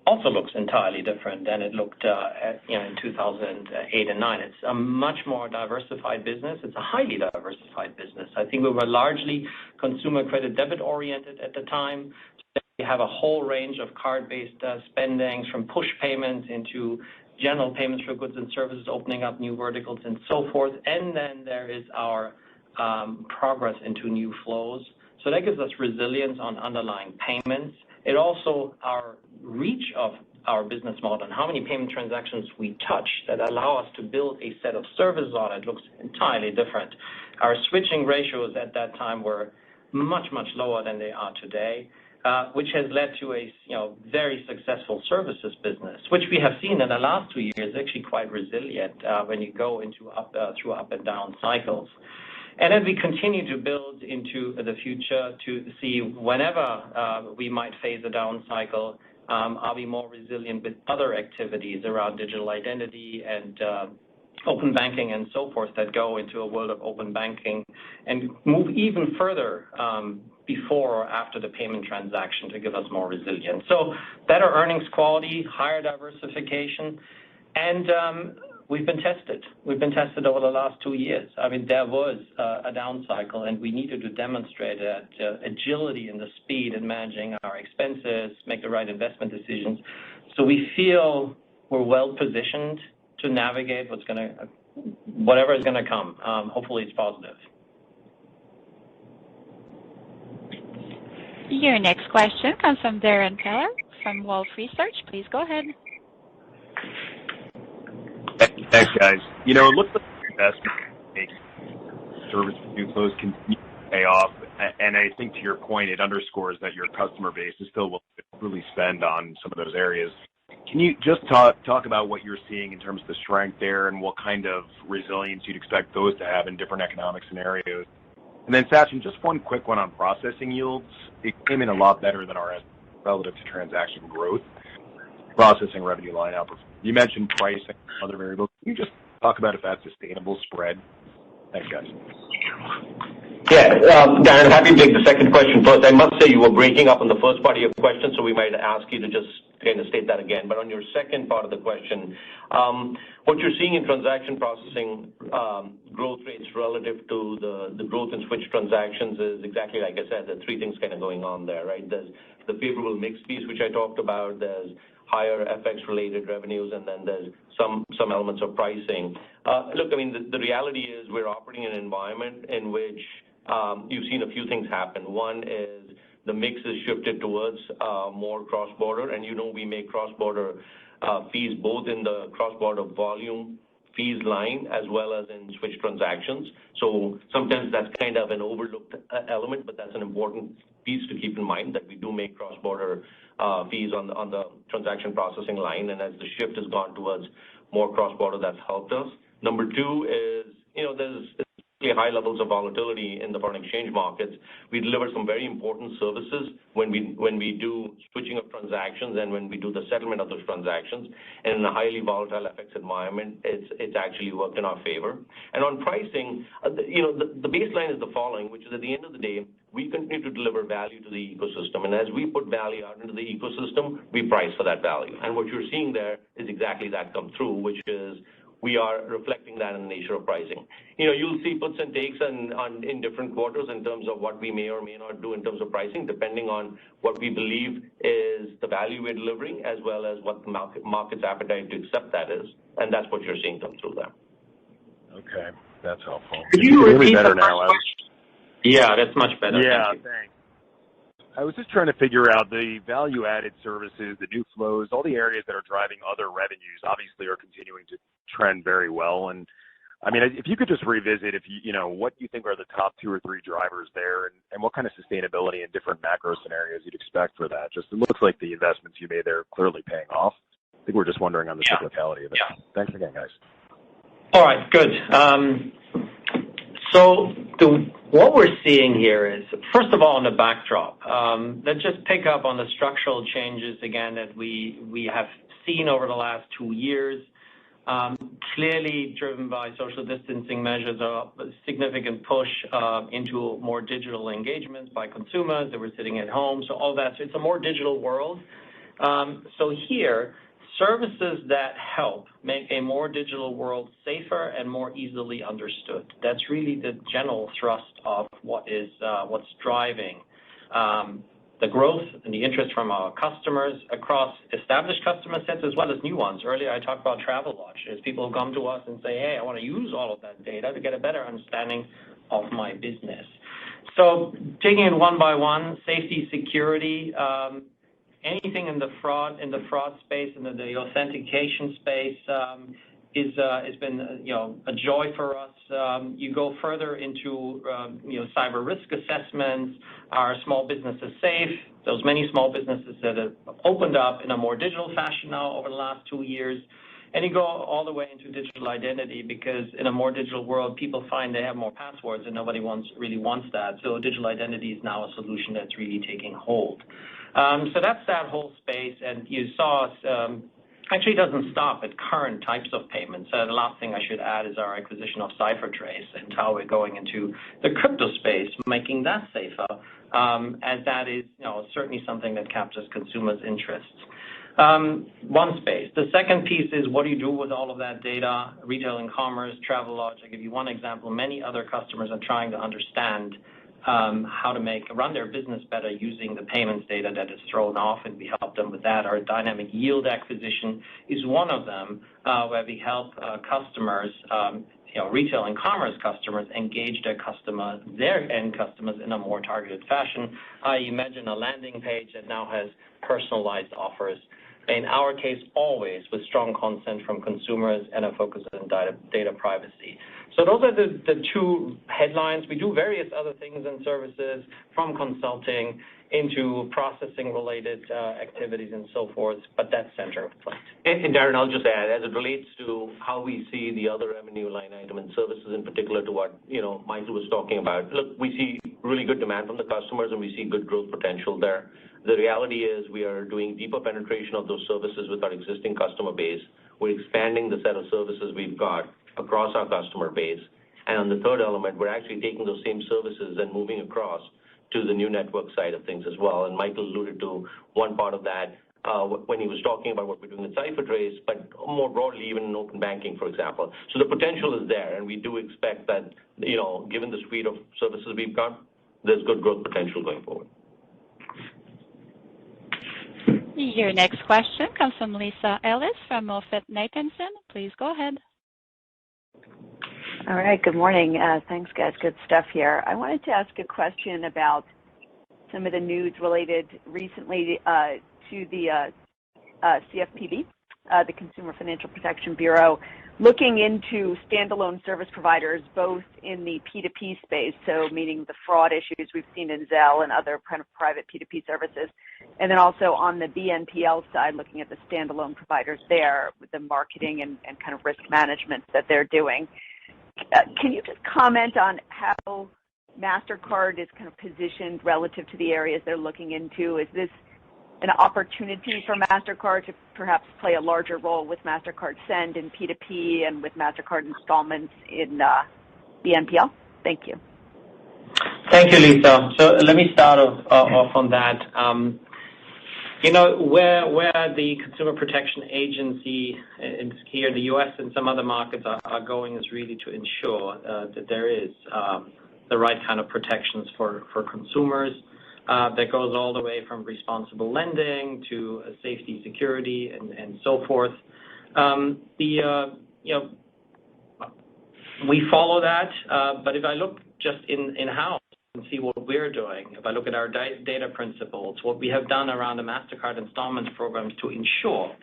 also looks entirely different than it looked in 2008 and 9. It's a much more diversified business. It's a highly diversified business. I think we were largely consumer credit debit oriented at the time. We have a whole range of card-based spendings, from push payments into general payments for goods and services, opening up new verticals and so forth. And then there is our progress into new flows. So that gives us resilience on underlying payments. It also, our reach of our business model and how many payment transactions we touch that allow us to build a set of services on it looks entirely different. Our switching ratios at that time were much, much lower than they are today, which has led to a very successful services business, which we have seen in the last 2 years actually quite resilient when you go into through up and down cycles. And as we continue to build into the future to see whenever we might face a down cycle, are we more resilient with other activities around digital identity and open banking and so forth that go into a world of open banking and move even further before or after the payment transaction to give us more resilience. So better earnings quality, higher diversification, and we've been tested. We've been tested over the last 2 years. I mean, there was a down cycle, and we needed to demonstrate that agility and the speed in managing our expenses, make the right investment decisions. So we feel we're well positioned to navigate whatever is going to come. Hopefully it's positive. Your next question comes from Darrin Peller from Wolfe Research. Please go ahead. Thanks, guys. It looks like the investment service new flows continue to pay off, and I think to your point, it underscores that your customer base is still willing to really spend on some of those areas. Can you just talk about what you're seeing in terms of the strength there and what kind of resilience you'd expect those to have in different economic scenarios? And then, Sachin, just one quick one on processing yields. It came in a lot better than our estimate relative to transaction growth. Processing revenue line outperformed. You mentioned pricing and other variables. Can you just talk about if that's sustainable spread? Thanks, guys. Yeah, Darrin, happy to take the second question first. I must say you were breaking up on the first part of your question, so we might ask you to just kind of state that again. But on your second part of the question, what you're seeing in transaction processing growth rates relative to the growth in switch transactions is exactly like I said. There are three things kind of going on there, right? There's the favorable mix piece, which I talked about. There's higher FX-related revenues, and then there's some elements of pricing. Look, I mean, the reality is we're operating in an environment in which you've seen a few things happen. One is the mix is shifted towards more cross-border, and we make cross-border fees both in the cross-border volume fees line as well as in switch transactions. So sometimes that's kind of an overlooked element, but that's an important piece to keep in mind that we do make cross-border fees on the transaction processing line, and as the shift has gone towards more cross-border, that's helped us. Number two is, there's high levels of volatility in the foreign exchange markets. We deliver some very important services when we do switching of transactions and when we do the settlement of those transactions. And in a highly volatile FX environment, it's actually worked in our favor. And on pricing, the baseline is the following, which is at the end of the day, we continue to deliver value to the ecosystem. And as we put value out into the ecosystem, we price for that value. And what you're seeing there is exactly that come through, which is we are reflecting that in the nature of pricing. You'll see puts and takes in different quarters in terms of what we may or may not do in terms of pricing, depending on what we believe is the value we're delivering, as well as what the market's appetite to accept that is. And that's what you're seeing come through there. Okay, that's helpful. Could you repeat better the now? Yeah, that's much better. Yeah, thanks. I was just trying to figure out the value-added services, the new flows, all the areas that are driving other revenues obviously are continuing to trend very well. And I mean, if you could just revisit, what you think are the top 2 or 3 drivers there, and what kind of sustainability in different macro scenarios you'd expect for that. Just it looks like the investments you made there are clearly paying off. I think we're just wondering on the cyclicality of it. Yeah. Thanks again, guys. All right, good. So what we're seeing here is, first of all, on the backdrop, let's just pick up on the structural changes again that we have seen over the last 2 years. Clearly driven by social distancing measures, a significant push into more digital engagements by consumers that were sitting at home. So all that. So it's a more digital world. So here, services that help make a more digital world safer and more easily understood. That's really the general thrust of what's driving the growth and the interest from our customers across established customer sets as well as new ones. Earlier, I talked about Travelodge. As people come to us and say, hey, I want to use all of that data to get a better understanding of my business. So taking it one by one, safety, security, anything in the fraud space and the authentication space has been a joy for us. You go further into cyber risk assessments. Are small businesses safe? Those many small businesses that have opened up in a more digital fashion now over the last 2 years. And you go all the way into digital identity because in a more digital world, people find they have more passwords and nobody really wants that. So digital identity is now a solution that's really taking hold. So that's that whole space. And you saw us actually doesn't stop at current types of payments. The last thing I should add is our acquisition of CipherTrace and how we're going into the crypto space, making that safer, as that is certainly something that captures consumers' interests. One space. The second piece is what do you do with all of that data? Retail and commerce, Travelodge. I'll give you one example. Many other customers are trying to understand how to run their business better using the payments data that is thrown off, and we help them with that. Our dynamic yield acquisition is one of them, where we help customers, retail and commerce customers, engage their end customers in a more targeted fashion. I imagine a landing page that now has personalized offers. In our case, always with strong consent from consumers and a focus on data privacy. So those are the two headlines. We do various other things and services from consulting into processing-related activities and so forth, but that's center of plate. And Darren, I'll just add, as it relates to how we see the other revenue line item and services in particular to what Michael was talking about. Look, we see really good demand from the customers and we see good growth potential there. The reality is we are doing deeper penetration of those services with our existing customer base. We're expanding the set of services we've got across our customer base. And on the third element, we're actually taking those same services and moving across to the new network side of things as well. And Michael alluded to one part of that when he was talking about what we're doing with CipherTrace, but more broadly, even in open banking, for example. So the potential is there, and we do expect that, given the suite of services we've got, there's good growth potential going forward. Your next question comes from Lisa Ellis from MoffettNathanson. Please go ahead. All right. Good morning. Thanks, guys. Good stuff here. I wanted to ask a question about some of the news related recently to the CFPB, the Consumer Financial Protection Bureau, looking into standalone service providers, both in the P2P space, so meaning the fraud issues we've seen in Zelle and other kind of private P2P services, and then also on the BNPL side, looking at the standalone providers there with the marketing and kind of risk management that they're doing. Can you just comment on how Mastercard is kind of positioned relative to the areas they're looking into? Is this an opportunity for Mastercard to perhaps play a larger role with Mastercard Send in P2P and with Mastercard installments in BNPL? Thank you. Thank you, Lisa. So let me start off on that. Where the Consumer Protection Agency here in the U.S. and some other markets are going is really to ensure that there is the right kind of protections for consumers. That goes all the way from responsible lending to safety, security, and so forth. We follow that, but if I look just in-house and see what we're doing, if I look at our data principles, what we have done around the MasterCard installments programs to ensure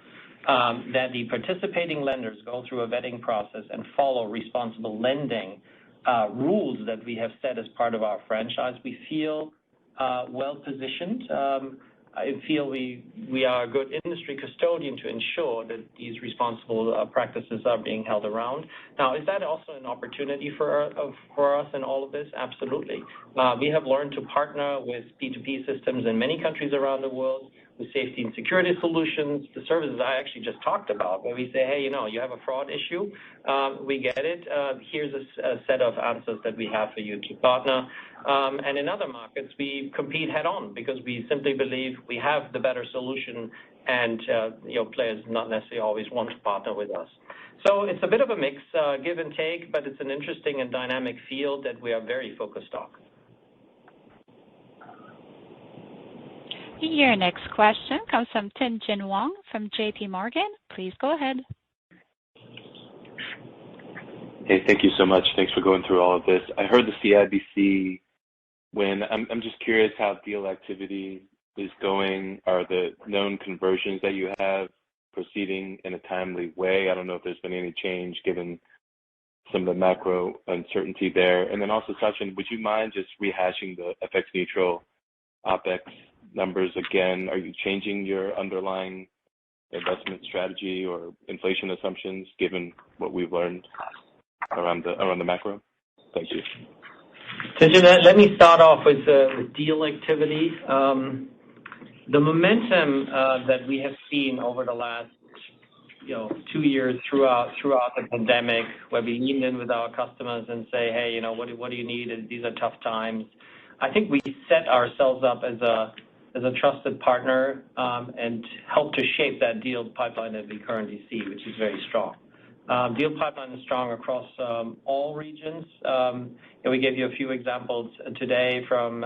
that the participating lenders go through a vetting process and follow responsible lending rules that we have set as part of our franchise, we feel well positioned. I feel we are a good industry custodian to ensure that these responsible practices are being held around. Now, is that also an opportunity for us in all of this? Absolutely. We have learned to partner with P2P systems in many countries around the world. the safety and security solutions, the services I actually just talked about, where we say, hey, you have a fraud issue, we get it. Here's a set of answers that we have for you to partner. And in other markets, we compete head on because we simply believe we have the better solution, and players not necessarily always want to partner with us. So it's a bit of a mix, give and take, but it's an interesting and dynamic field that we are very focused on. Your next question comes from Tien-Tsin Huang from JP Morgan. Please go ahead. Hey, thank you so much. Thanks for going through all of this. I heard the CIBC win. I'm just curious how deal activity is going. Are the known conversions that you have proceeding in a timely way? I don't know if there's been any change given some of the macro uncertainty there. And then also, Sachin, would you mind just rehashing the FX neutral Opex numbers again? Are you changing your underlying investment strategy or inflation assumptions given what we've learned around the macro? Thank you. Tien-Tsin, let me start off with deal activity. The momentum that we have seen over the last 2 years throughout the pandemic, where we leaned in with our customers and say, hey, what do you need? These are tough times. I think we set ourselves up as a trusted partner and help to shape that deal pipeline that we currently see, which is very strong. Deal pipeline is strong across all regions. And we gave you a few examples today from,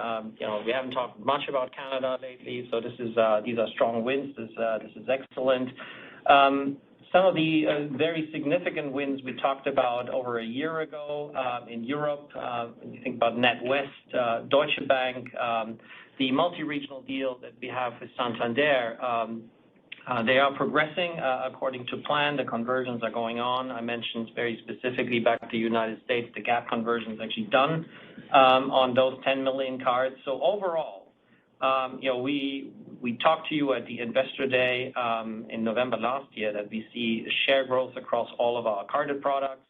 we haven't talked much about Canada lately, so these are strong wins. This is excellent. Some of the very significant wins we talked about over a year ago in Europe, when you think about NatWest, Deutsche Bank, the multi-regional deal that we have with Santander, they are progressing according to plan. The conversions are going on. I mentioned very specifically back to the United States, the gap conversion is actually done on those 10 million cards. So overall, we talked to you at the Investor Day in November last year that we see share growth across all of our carded products,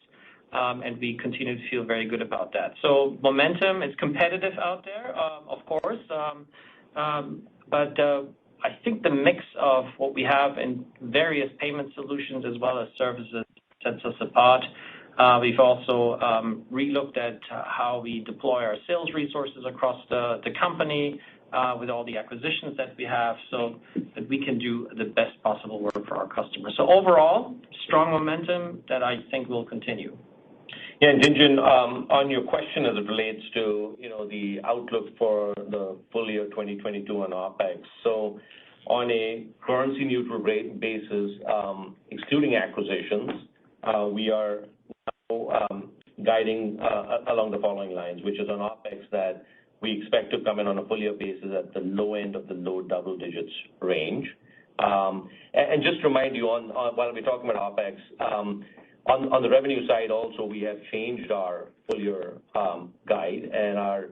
and we continue to feel very good about that. So momentum is competitive out there, of course, but I think the mix of what we have in various payment solutions as well as services sets us apart. We've also relooked at how we deploy our sales resources across the company with all the acquisitions that we have so that we can do the best possible work for our customers. So overall, strong momentum that I think will continue. Yeah, and Tien-Tsin, on your question as it relates to the outlook for the full year 2022 on Opex. So on a currency neutral rate basis, excluding acquisitions, we are now guiding along the following lines, which is on Opex that we expect to come in on a full year basis at the low end of the low double digits range. And just to remind you, while we're talking about Opex, on the revenue side also, we have changed our full year guide, and our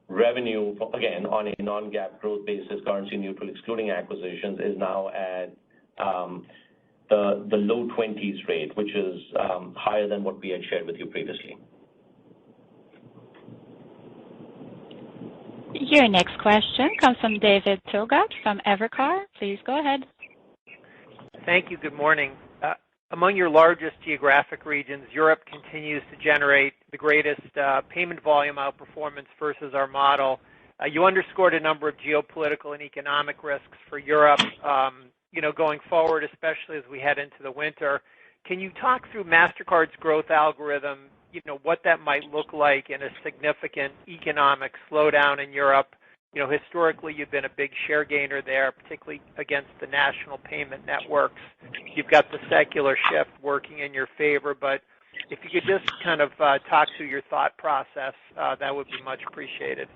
revenue, again, on a non-GAAP growth basis, currency neutral, excluding acquisitions, is now at the low 20s rate, which is higher than what we had shared with you previously. Your next question comes from David Togut from Evercore. Please go ahead. Thank you. Good morning. Among your largest geographic regions, Europe continues to generate the greatest payment volume outperformance versus our model. You underscored a number of geopolitical and economic risks for Europe, going forward, especially as we head into the winter. Can you talk through Mastercard's growth algorithm, what that might look like in a significant economic slowdown in Europe? Historically, you've been a big share gainer there, particularly against the national payment networks. You've got the secular shift working in your favor, but if you could just kind of talk through your thought process, that would be much appreciated.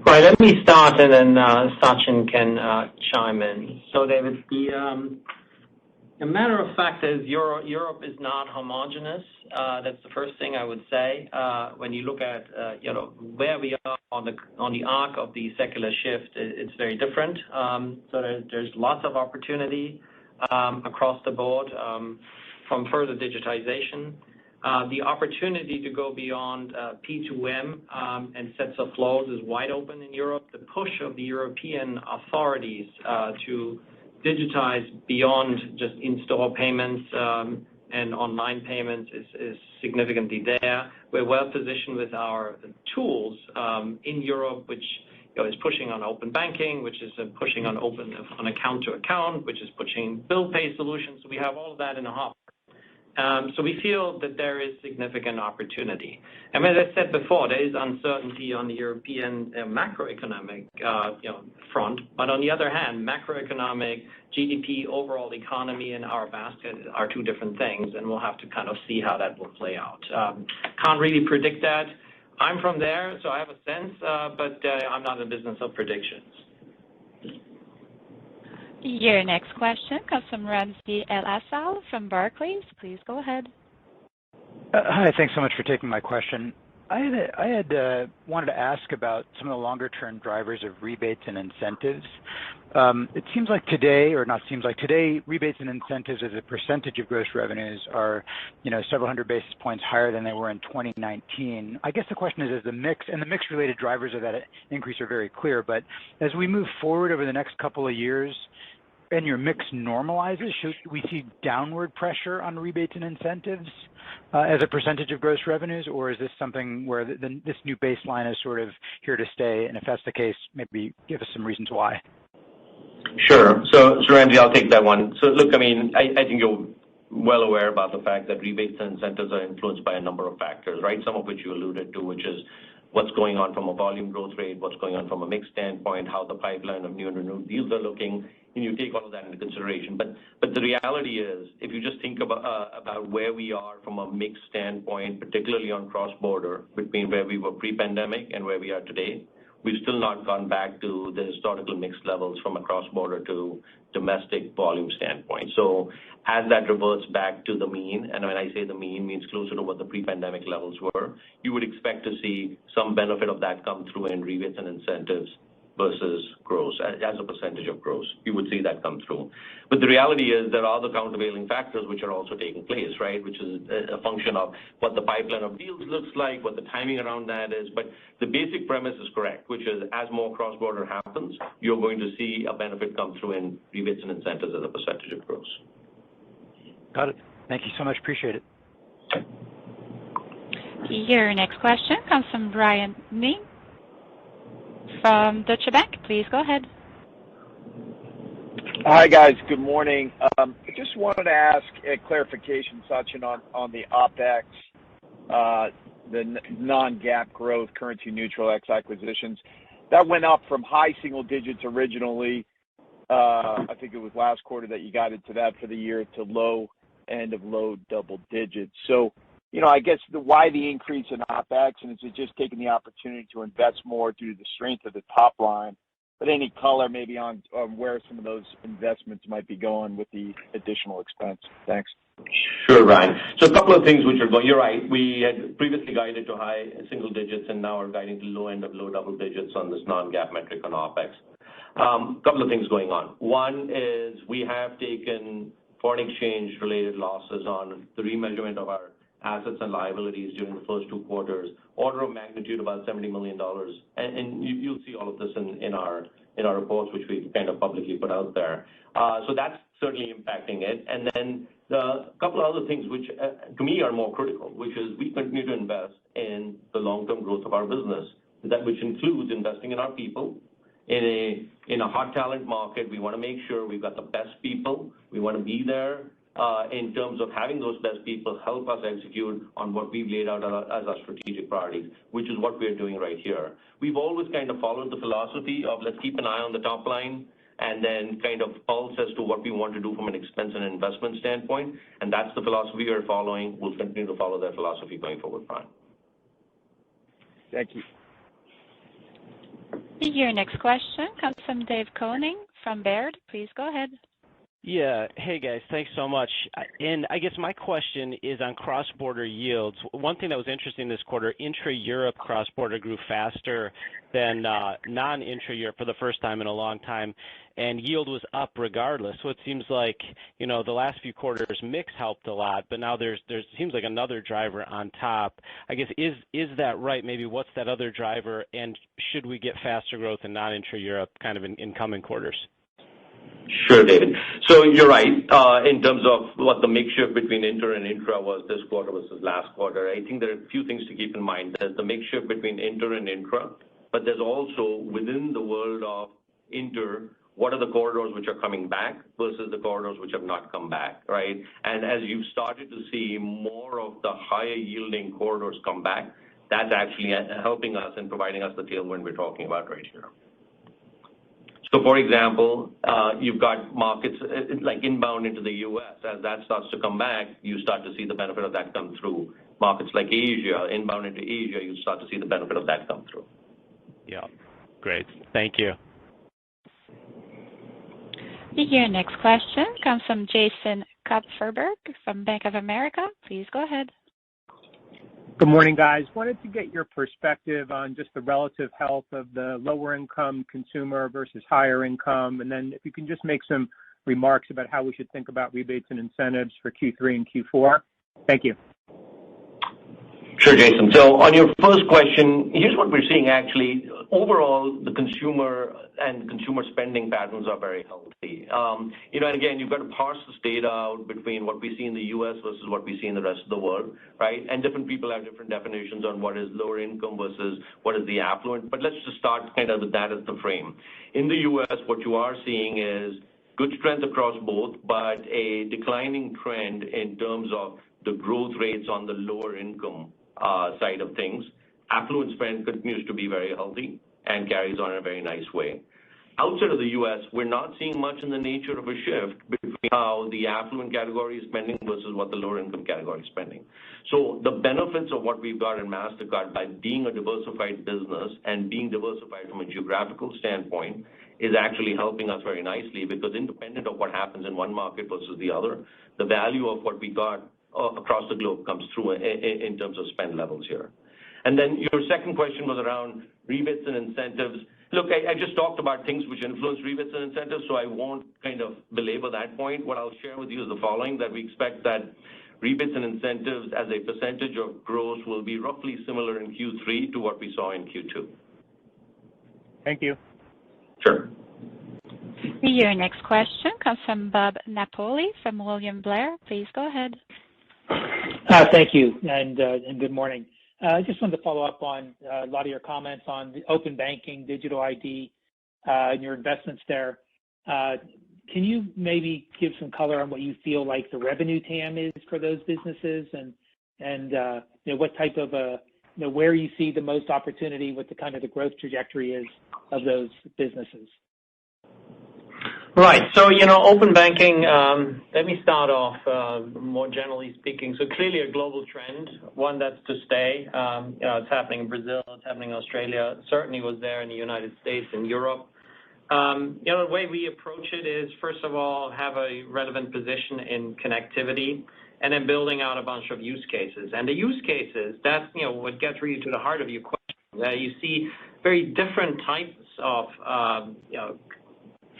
Right, let me start and then Sachin can chime in. So, David, the matter of fact is Europe is not homogeneous. That's the first thing I would say. When you look at where we are on the arc of the secular shift, it's very different. So there's lots of opportunity across the board from further digitization. The opportunity to go beyond P2M and sets of flows is wide open in Europe. The push of the European authorities to digitize beyond just in-store payments and online payments is significantly there. We're well positioned with our tools in Europe, which is pushing on open banking, which is pushing on account to account, which is pushing bill pay solutions. So we have all of that in a hopper. So we feel that there is significant opportunity. And as I said before, there is uncertainty on the European macroeconomic front. But on the other hand, macroeconomic, GDP, overall economy, and our basket are two different things, and we'll have to kind of see how that will play out. Can't really predict that. I'm from there, so I have a sense, but I'm not in the business of predictions. Your next question comes from Ramsey El-Assal from Barclays. Please go ahead. Hi, thanks so much for taking my question. I had wanted to ask about some of the longer-term drivers of rebates and incentives. It seems like today, or not seems like today, rebates and incentives as a percentage of gross revenues are, several hundred basis points higher than they were in 2019. I guess the question is the mix-related drivers of that increase are very clear, but as we move forward over the next couple of years, and your mix normalizes, should we see downward pressure on rebates and incentives as a percentage of gross revenues, or is this something where this new baseline is sort of here to stay? And if that's the case, maybe give us some reasons why. Sure. So Ramsey, I'll take that one. So look, I think you're well aware about the fact that rebates and incentives are influenced by a number of factors, right? Some of which you alluded to, which is what's going on from a volume growth rate, what's going on from a mix standpoint, how the pipeline of new and renewed deals are looking, and you take all of that into consideration. But the reality is, if you just think about where we are from a mix standpoint, particularly on cross-border, between where we were pre-pandemic and where we are today, we've still not gone back to the historical mix levels from a cross-border to domestic volume standpoint. So as that reverts back to the mean, and when I say the mean means closer to what the pre-pandemic levels were, you would expect to see some benefit of that come through in rebates and incentives versus gross, as a percentage of gross. You would see that come through. But the reality is there are other countervailing factors which are also taking place, right, which is a function of what the pipeline of deals looks like, what the timing around that is. But the basic premise is correct, which is as more cross-border happens, you're going to see a benefit come through in rebates and incentives as a percentage of gross. Got it. Thank you so much. Appreciate it. Your next question comes from Brian Mee from Deutsche Bank. Please go ahead. Hi, guys. Good morning. I just wanted to ask a clarification, Sachin, on the Opex, the non-GAAP growth, currency neutral X acquisitions. That went up from high single digits originally. I think it was last quarter that you guided to that for the year, to low end of low double digits. So, I guess why the increase in Opex, and is it just taking the opportunity to invest more due to the strength of the top line? But any color maybe on where some of those investments might be going with the additional expense? Thanks. Sure, Brian. So a couple of things which are going. You're right. We had previously guided to high single digits and now are guiding to low end of low double digits on this non-GAAP metric on Opex. Couple of things going on. One is we have taken foreign exchange related losses on the remeasurement of our assets and liabilities during the first 2 quarters, order of magnitude about $70 million. And you'll see all of this in our reports, which we kind of publicly put out there. So that's certainly impacting it. And then the couple of other things which to me are more critical, which is we continue to invest in the long-term growth of our business, which includes investing in our people. In a hot talent market, we want to make sure we've got the best people. We want to be there in terms of having those best people help us execute on what we've laid out as our strategic priorities, which is what we're doing right here. We've always kind of followed the philosophy of let's keep an eye on the top line and then kind of pulse as to what we want to do from an expense and investment standpoint. And that's the philosophy we're following. We'll continue to follow that philosophy going forward, Brian. Thank you. Your next question comes from Dave Koning from Baird. Please go ahead. Yeah. Hey, guys. Thanks so much. And I guess my question is on cross-border yields. One thing that was interesting this quarter, intra-Europe cross-border grew faster than non-intra-Europe for the first time in a long time, and yield was up regardless. So it seems like, the last few quarters mix helped a lot, but now there seems like another driver on top. I guess, is that right? Maybe what's that other driver, and should we get faster growth in non-intra-Europe kind of in coming quarters? Sure, David. So you're right in terms of what the mix shift between inter and intra was this quarter versus last quarter. I think there are a few things to keep in mind. There's the mix shift between inter and intra, but there's also within the world of inter, what are the corridors which are coming back versus the corridors which have not come back, right? And as you've started to see more of the higher yielding corridors come back, that's actually helping us and providing us the tailwind we're talking about right here. So, for example, you've got markets like inbound into the U.S. As that starts to come back, you start to see the benefit of that come through. Markets like Asia, inbound into Asia, you start to see the benefit of that come through. Yeah, great. Thank you. Your next question comes from Jason Kupferberg from Bank of America. Please go ahead. Good morning, guys. Wanted to get your perspective on just the relative health of the lower income consumer versus higher income, and then if you can just make some remarks about how we should think about rebates and incentives for Q3 and Q4. Thank you. Sure, Jason. So on your first question, here's what we're seeing actually. Overall, the consumer and consumer spending patterns are very healthy. And again, you've got to parse this data out between what we see in the U.S. versus what we see in the rest of the world, right? And different people have different definitions on what is lower income versus what is the affluent. But let's just start kind of with that as the frame. In the U.S., what you are seeing is good strength across both, but a declining trend in terms of the growth rates on the lower income side of things. Affluent spend continues to be very healthy and carries on in a very nice way. Outside of the U.S., we're not seeing much in the nature of a shift between how the affluent category is spending versus what the lower income category is spending. So the benefits of what we've got in Mastercard by being a diversified business and being diversified from a geographical standpoint is actually helping us very nicely because independent of what happens in one market versus the other, the value of what we got across the globe comes through in terms of spend levels here. And then your second question was around rebates and incentives. Look, I just talked about things which influence rebates and incentives, so I won't kind of belabor that point. What I'll share with you is the following, that we expect that rebates and incentives as a percentage of gross will be roughly similar in Q3 to what we saw in Q2. Thank you. Sure. Your next question comes from Bob Napoli from William Blair. Please go ahead. Thank you, and good morning. I just wanted to follow up on a lot of your comments on the open banking, digital ID, and your investments there. Can you maybe give some color on what you feel like the revenue TAM is for those businesses, and what type of where you see the most opportunity, what the kind of the growth trajectory is of those businesses? Right. So, open banking, let me start off more generally speaking. So clearly a global trend, one that's to stay. It's happening in Brazil, it's happening in Australia, it certainly was there in the United States and Europe. The way we approach it is, first of all, have a relevant position in connectivity and then building out a bunch of use cases. And the use cases, that's, what gets really to the heart of your question. You see very different types of,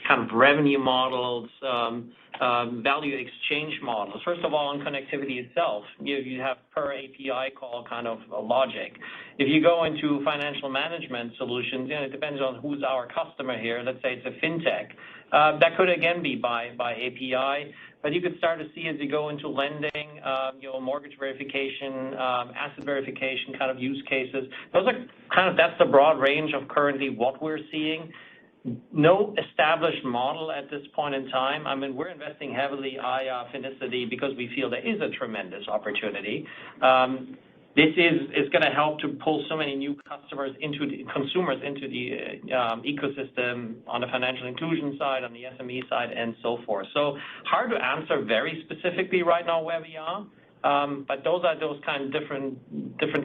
kind of revenue models, value exchange models. First of all, on connectivity itself, you have per API call kind of a logic. If you go into financial management solutions, it depends on who's our customer here. Let's say it's a fintech. That could again be by API, but you could start to see as you go into lending, mortgage verification, asset verification kind of use cases. Those are that's the broad range of currently what we're seeing. No established model at this point in time. I mean, we're investing heavily Finicity because we feel there is a tremendous opportunity. This is going to help to pull so many new consumers into the ecosystem on the financial inclusion side, on the SME side, and so forth. So hard to answer very specifically right now where we are, but those are those kind of different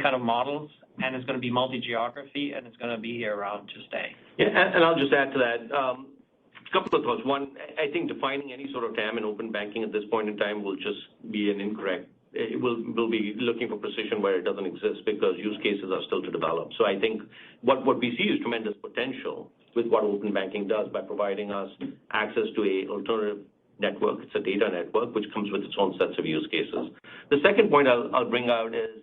kind of models, and it's going to be multi-geography, and it's going to be here around to stay. Yeah, and I'll just add to that. couple of thoughts. One, I think defining any sort of TAM in open banking at this point in time will just be an incorrect. We'll be looking for precision where it doesn't exist because use cases are still to develop. So I think what we see is tremendous potential with what open banking does by providing us access to a alternative network. It's a data network which comes with its own sets of use cases. The second point I'll bring out is,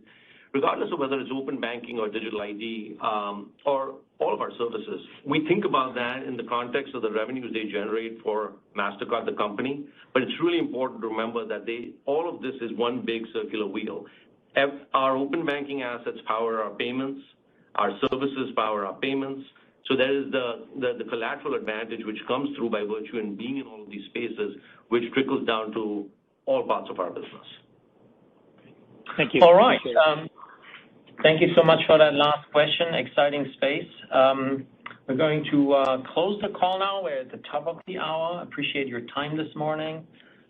regardless of whether it's open banking or digital ID or all of our services, we think about that in the context of the revenues they generate for Mastercard, the company. But it's really important to remember that all of this is one big circular wheel. Our open banking assets power our payments. Our services power our payments. So there is the collateral advantage which comes through by virtue in being in all of these spaces, which trickles down to all parts of our business. Thank you. All right. Thank you so much for that last question. Exciting space. We're going to close the call now. We're at the top of the hour. Appreciate your time this morning.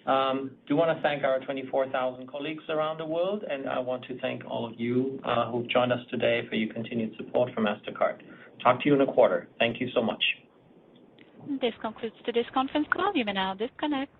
Do want to thank our 24,000 colleagues around the world, and I want to thank all of you who've joined us today for your continued support for Mastercard. Talk to you in a quarter. Thank you so much. This concludes today's conference call. You may now disconnect.